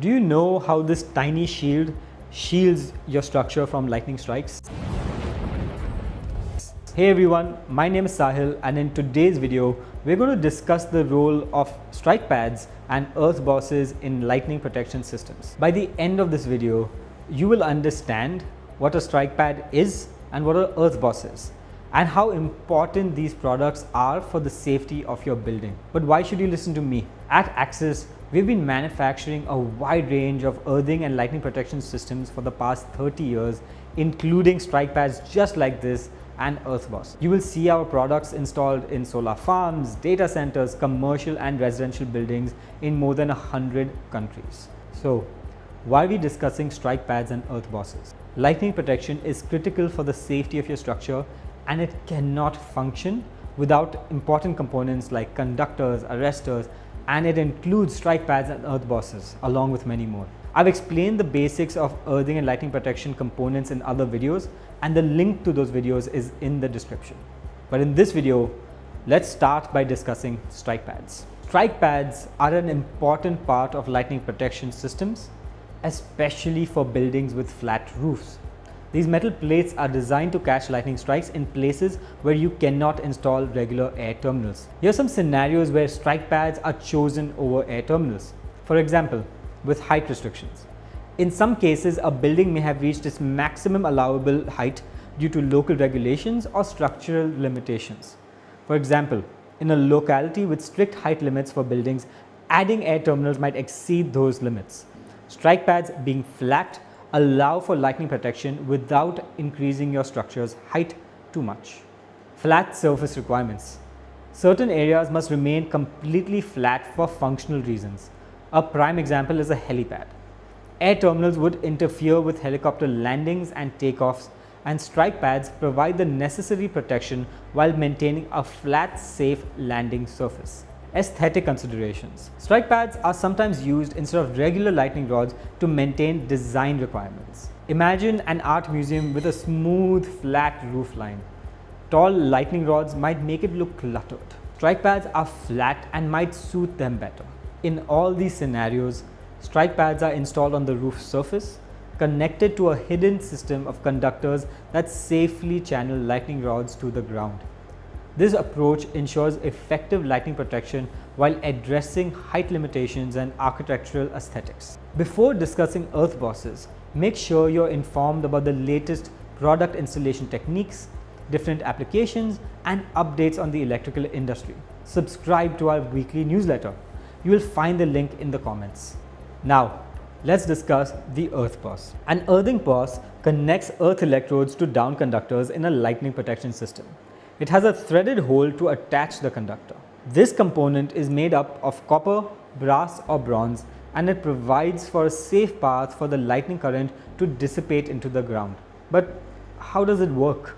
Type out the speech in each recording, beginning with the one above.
Do you know how this tiny shield shields your structure from lightning strikes? Hey everyone, my name is Sahil, and in today's video, we're going to discuss the role of strike pads and earth bosses in lightning protection systems. By the end of this video, you will understand what a strike pad is and what an earth boss is, and how important these products are for the safety of your building. But why should you listen to me? At Axis, we've been manufacturing a wide range of earthing and lightning protection systems for the past 30 years, including strike pads just like this and earth boss. You will see our products installed in solar farms, data centers, commercial and residential buildings in more than 100 countries. So, why are we discussing strike pads and earth bosses? Lightning protection is critical for the safety of your structure, and it cannot function without important components like conductors, arresters, and it includes strike pads and earth bosses along with many more. I've explained the basics of earthing and lightning protection components in other videos, and the link to those videos is in the description. But in this video, let's start by discussing strike pads. Strike pads are an important part of lightning protection systems, especially for buildings with flat roofs. These metal plates are designed to catch lightning strikes in places where you cannot install regular air terminals. Here are some scenarios where strike pads are chosen over air terminals. For example, with height restrictions. In some cases, a building may have reached its maximum allowable height due to local regulations or structural limitations. For example, in a locality with strict height limits for buildings, adding air terminals might exceed those limits. Strike pads, being flat, allow for lightning protection without increasing your structure's height too much. Flat surface requirements. Certain areas must remain completely flat for functional reasons. A prime example is a helipad. Air terminals would interfere with helicopter landings and takeoffs, and strike pads provide the necessary protection while maintaining a flat, safe landing surface. Aesthetic considerations. Strike pads are sometimes used instead of regular lightning rods to maintain design requirements. Imagine an art museum with a smooth, flat roof line. Tall lightning rods might make it look cluttered. Strike pads are flat and might suit them better. In all these scenarios, strike pads are installed on the roof surface, connected to a hidden system of conductors that safely channel lightning rods to the ground. This approach ensures effective lightning protection while addressing height limitations and architectural aesthetics. Before discussing earth bosses, make sure you're informed about the latest product installation techniques, different applications, and updates on the electrical industry. Subscribe to our weekly newsletter. You will find the link in the comments. Now, let's discuss the earth boss. An earthing boss connects earth electrodes to down conductors in a lightning protection system. It has a threaded hole to attach the conductor. This component is made up of copper, brass or bronze, and it provides for a safe path for the lightning current to dissipate into the ground. But how does it work?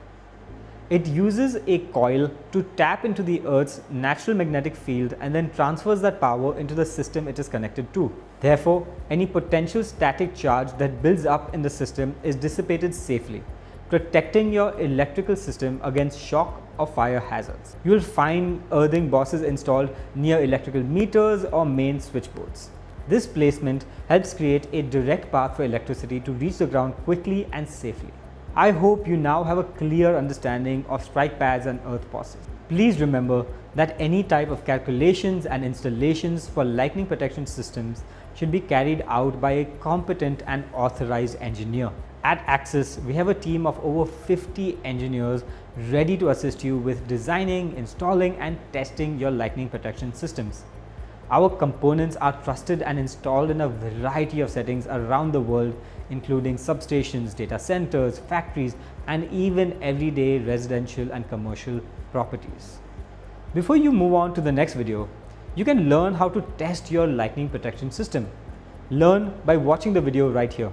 It uses a coil to tap into the Earth's natural magnetic field and then transfers that power into the system it is connected to. Therefore, any potential static charge that builds up in the system is dissipated safely, protecting your electrical system against shock or fire hazards. You will find earthing bosses installed near electrical meters or main switchboards. This placement helps create a direct path for electricity to reach the ground quickly and safely. I hope you now have a clear understanding of strike pads and earth bosses. Please remember that any type of calculations and installations for lightning protection systems should be carried out by a competent and authorized engineer. At Axis, we have a team of over 50 engineers ready to assist you with designing, installing, and testing your lightning protection systems. Our components are trusted and installed in a variety of settings around the world, including substations, data centers, factories, and even everyday residential and commercial properties. Before you move on to the next video, you can learn how to test your lightning protection system. Learn by watching the video right here.